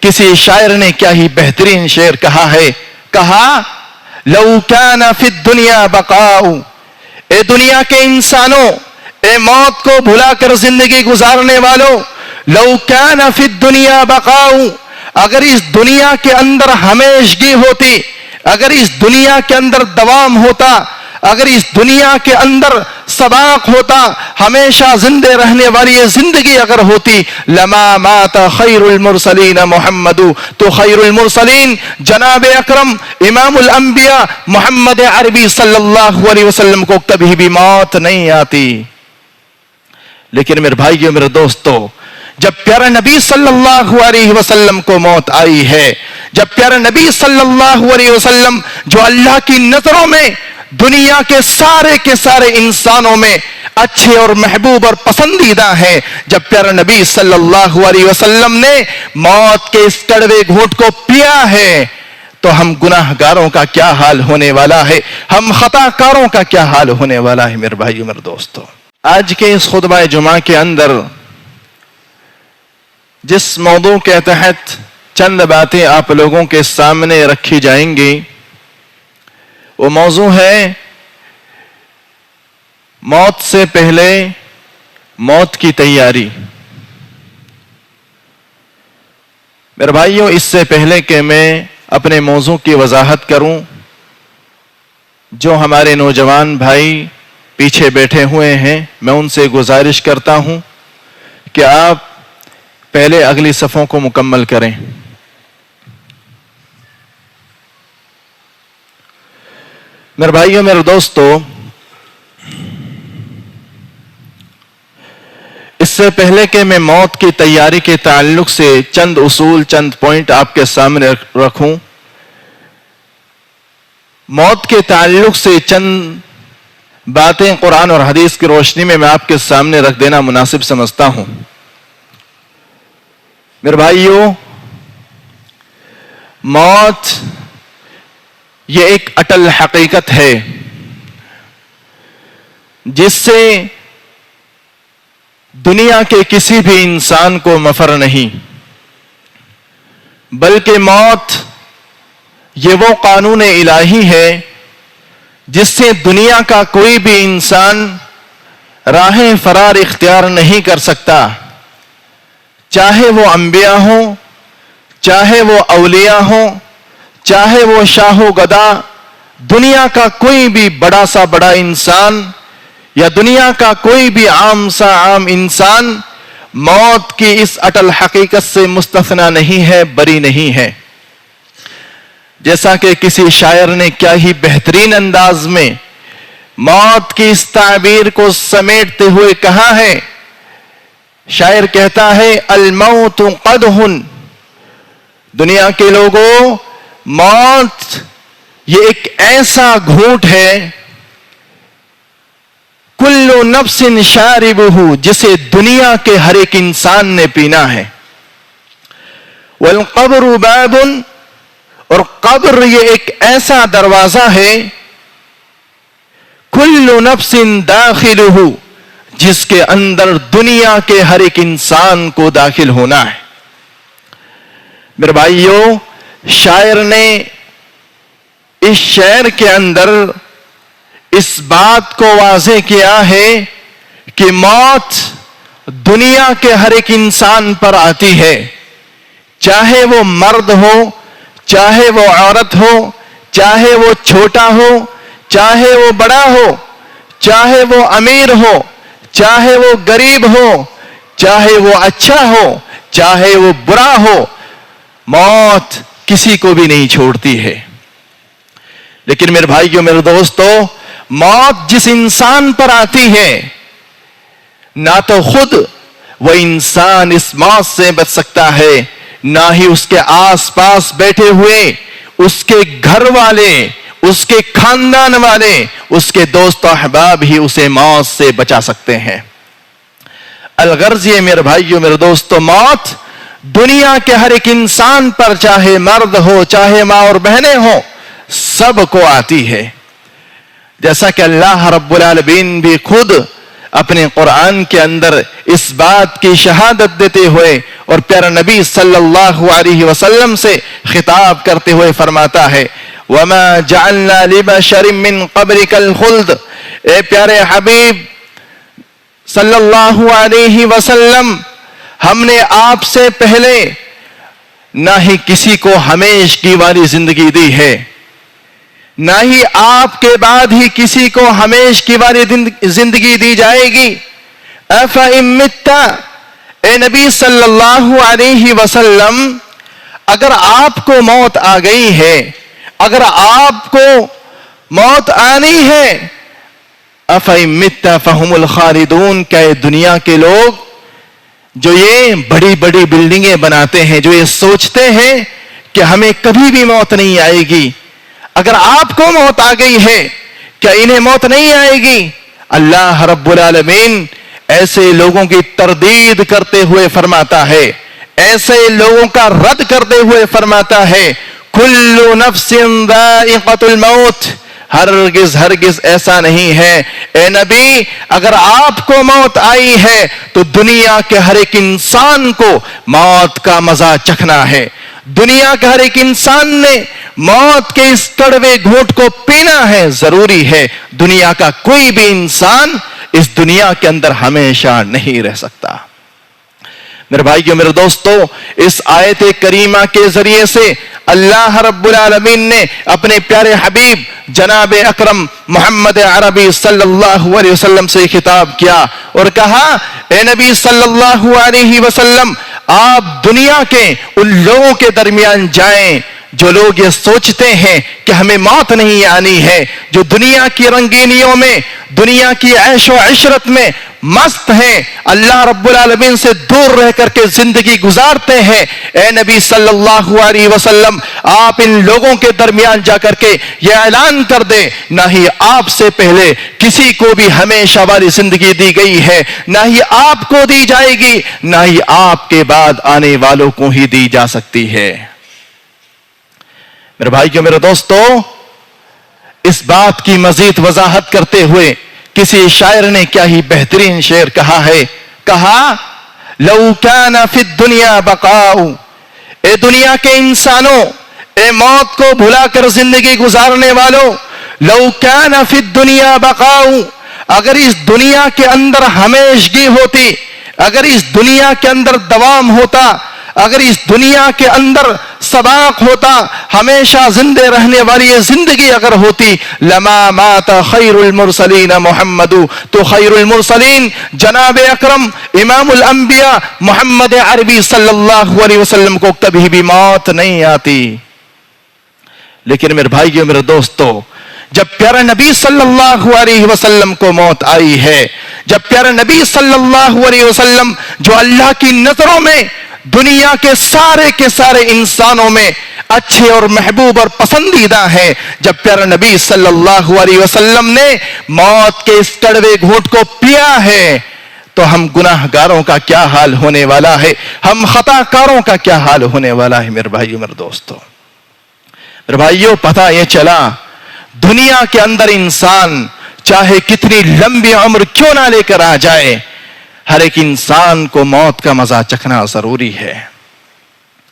کسی شاعر نے کیا ہی بہترین شعر کہا ہے، کہا لو کان فی الدنیا بقاء، اے دنیا کے انسانوں، اے موت کو بھلا کر زندگی گزارنے والوں، لو کان فی الدنیا بقاء، اگر اس دنیا کے اندر ہمیشگی ہوتی، اگر اس دنیا کے اندر دوام ہوتا، اگر اس دنیا کے اندر سباق ہوتا، ہمیشہ زندے رہنے والی یہ زندگی اگر ہوتی، لما مات خیر المرسلین محمد، تو خیر المرسلین جناب اکرم امام الانبیاء محمد عربی صلی اللہ علیہ وسلم کو کبھی بھی موت نہیں آتی۔ لیکن میرے بھائیو، میرے دوستو، جب پیارے نبی صلی اللہ علیہ وسلم کو موت آئی ہے، جب پیارے نبی صلی اللہ علیہ وسلم جو اللہ کی نظروں میں دنیا کے سارے انسانوں میں اچھے اور محبوب اور پسندیدہ ہیں، جب پیارے نبی صلی اللہ علیہ وسلم نے موت کے اس کڑوے گھونٹ کو پیا ہے، تو ہم گناہ گاروں کا کیا حال ہونے والا ہے، ہم خطا کاروں کا کیا حال ہونے والا ہے میرے بھائیو، میرے دوستو۔ آج کے اس خطبہ جمعہ کے اندر جس موضوع کے تحت چند باتیں آپ لوگوں کے سامنے رکھی جائیں گی، وہ موضوع ہے موت سے پہلے موت کی تیاری۔ میرے بھائیوں، اس سے پہلے کہ میں اپنے موضوع کی وضاحت کروں، جو ہمارے نوجوان بھائی پیچھے بیٹھے ہوئے ہیں، میں ان سے گزارش کرتا ہوں کہ آپ پہلے اگلی صفوں کو مکمل کریں۔ میرے بھائیوں، میرے دوستو، اس سے پہلے کہ میں موت کی تیاری کے تعلق سے چند اصول، چند پوائنٹ آپ کے سامنے رکھوں، موت کے تعلق سے چند باتیں قرآن اور حدیث کی روشنی میں آپ کے سامنے رکھ دینا مناسب سمجھتا ہوں۔ میرے بھائیوں، موت یہ ایک اٹل حقیقت ہے جس سے دنیا کے کسی بھی انسان کو مفر نہیں، بلکہ موت یہ وہ قانون الہی ہے جس سے دنیا کا کوئی بھی انسان راہ فرار اختیار نہیں کر سکتا، چاہے وہ انبیاء ہوں، چاہے وہ اولیاء ہوں، چاہے وہ شاہ و گدا، دنیا کا کوئی بھی بڑا سا بڑا انسان یا دنیا کا کوئی بھی عام سا عام انسان موت کی اس اٹل حقیقت سے مستثنی نہیں ہے، بری نہیں ہے۔ جیسا کہ کسی شاعر نے کیا ہی بہترین انداز میں موت کی اس تعبیر کو سمیٹتے ہوئے کہا ہے، شاعر کہتا ہے الموت قدح، دنیا کے لوگوں، موت یہ ایک ایسا گھونٹ ہے، کل نفس شاربہ، جسے دنیا کے ہر ایک انسان نے پینا ہے، والقبر باب، اور قبر یہ ایک ایسا دروازہ ہے، کل نفس داخلہ، جس کے اندر دنیا کے ہر ایک انسان کو داخل ہونا ہے۔ میرے بھائیوں، شاعر نے اس شعر کے اندر اس بات کو واضح کیا ہے کہ موت دنیا کے ہر ایک انسان پر آتی ہے، چاہے وہ مرد ہو، چاہے وہ عورت ہو، چاہے وہ چھوٹا ہو، چاہے وہ بڑا ہو، چاہے وہ امیر ہو، چاہے وہ غریب ہو، چاہے وہ اچھا ہو، چاہے وہ برا ہو، موت کسی کو بھی نہیں چھوڑتی ہے۔ لیکن میرے بھائیوں، میرے دوستو، موت جس انسان پر آتی ہے، نہ تو خود وہ انسان اس موت سے بچ سکتا ہے، نہ ہی اس کے آس پاس بیٹھے ہوئے اس کے گھر والے، اس کے خاندان والے، اس کے دوست و احباب ہی اسے موت سے بچا سکتے ہیں۔ الغرض یہ میرے بھائیوں، میرے دوستو، موت دنیا کے ہر ایک انسان پر، چاہے مرد ہو، چاہے ماں اور بہنیں ہوں، سب کو آتی ہے۔ جیسا کہ اللہ رب العالمین بھی خود اپنے قرآن کے اندر اس بات کی شہادت دیتے ہوئے اور پیارا نبی صلی اللہ علیہ وسلم سے خطاب کرتے ہوئے فرماتا ہے وَمَا جَعَلْنَا لِبَشَرٍ مِّن قَبْلِكَ الْخُلْدَ، اے پیارے حبیب صلی اللہ علیہ وسلم، ہم نے آپ سے پہلے نہ ہی کسی کو ہمیشگی والی زندگی دی ہے، نہ ہی آپ کے بعد ہی کسی کو ہمیشگی والی زندگی دی جائے گی۔ اَفَإِن مِتَّ، اے نبی صلی اللہ علیہ وسلم، اگر آپ کو موت آ گئی ہے، اگر آپ کو موت آنی ہے، اَفَإِن مِتَّ فَهُمُ الْخَالِدُونَ، کیا یہ دنیا کے لوگ جو یہ بڑی بڑی بلڈنگیں بناتے ہیں، جو یہ سوچتے ہیں کہ ہمیں کبھی بھی موت نہیں آئے گی، اگر آپ کو موت آ گئی ہے کیا انہیں موت نہیں آئے گی؟ اللہ رب العالمین ایسے لوگوں کی تردید کرتے ہوئے فرماتا ہے، ایسے لوگوں کا رد کرتے ہوئے فرماتا ہے کل نفس ذائقۃ الموت، ہرگز ہرگز ایسا نہیں ہے اے نبی، اگر آپ کو موت آئی ہے تو دنیا کے ہر ایک انسان کو موت کا مزہ چکھنا ہے، دنیا کے ہر ایک انسان نے موت کے اس کڑوے گھونٹ کو پینا ہے، ضروری ہے۔ دنیا کا کوئی بھی انسان اس دنیا کے اندر ہمیشہ نہیں رہ سکتا۔ میرے بھائیو، میرے دوستو، اس آیت کریمہ کے ذریعے سے اللہ رب العالمین نے اپنے پیارے حبیب جناب اکرم محمد عربی صلی اللہ علیہ وسلم سے خطاب کیا اور کہا اے نبی صلی اللہ علیہ وسلم، آپ دنیا کے ان لوگوں کے درمیان جائیں جو لوگ یہ سوچتے ہیں کہ ہمیں موت نہیں آنی ہے، جو دنیا کی رنگینیوں میں، دنیا کی عیش و عشرت میں مست ہیں، اللہ رب العالمین سے دور رہ کر کے زندگی گزارتے ہیں۔ اے نبی صلی اللہ علیہ وسلم، آپ ان لوگوں کے درمیان جا کر کے یہ اعلان کر دیں، نہ ہی آپ سے پہلے کسی کو بھی ہمیشہ والی زندگی دی گئی ہے، نہ ہی آپ کو دی جائے گی، نہ ہی آپ کے بعد آنے والوں کو ہی دی جا سکتی ہے۔ میرے بھائیو، میرے دوستو، اس بات کی مزید وضاحت کرتے ہوئے کسی شاعر نے کیا ہی بہترین شعر کہا ہے، کہا لو کان فی الدنیا بقاء، اے دنیا کے انسانوں، اے موت کو بھلا کر زندگی گزارنے والوں، لو کان فی الدنیا بقاء، اگر اس دنیا کے اندر ہمیشگی ہوتی، اگر اس دنیا کے اندر دوام ہوتا، اگر اس دنیا کے اندر سباق ہوتا، ہمیشہ زندے رہنے والی یہ زندگی اگر ہوتی، لما مات خیر المرسلین محمد، تو خیر المرسلین جناب اکرم امام الانبیاء محمد عربی صلی اللہ علیہ وسلم کو کبھی بھی موت نہیں آتی۔ لیکن میرے بھائیو، میرے دوستو، جب پیارا نبی صلی اللہ علیہ وسلم کو موت آئی ہے، جب پیارا نبی صلی اللہ علیہ وسلم جو اللہ کی نظروں میں دنیا کے سارے انسانوں میں اچھے اور محبوب اور پسندیدہ ہیں، جب پیارا نبی صلی اللہ علیہ وسلم نے موت کے اس کڑوے گھونٹ کو پیا ہے، تو ہم گناہ گاروں کا کیا حال ہونے والا ہے، ہم خطا کاروں کا کیا حال ہونے والا ہے۔ میرے بھائیو، میرے دوستو، میرے بھائیو، پتہ یہ چلا دنیا کے اندر انسان چاہے کتنی لمبی عمر کیوں نہ لے کر آ جائے، ہر ایک انسان کو موت کا مزہ چکھنا ضروری ہے۔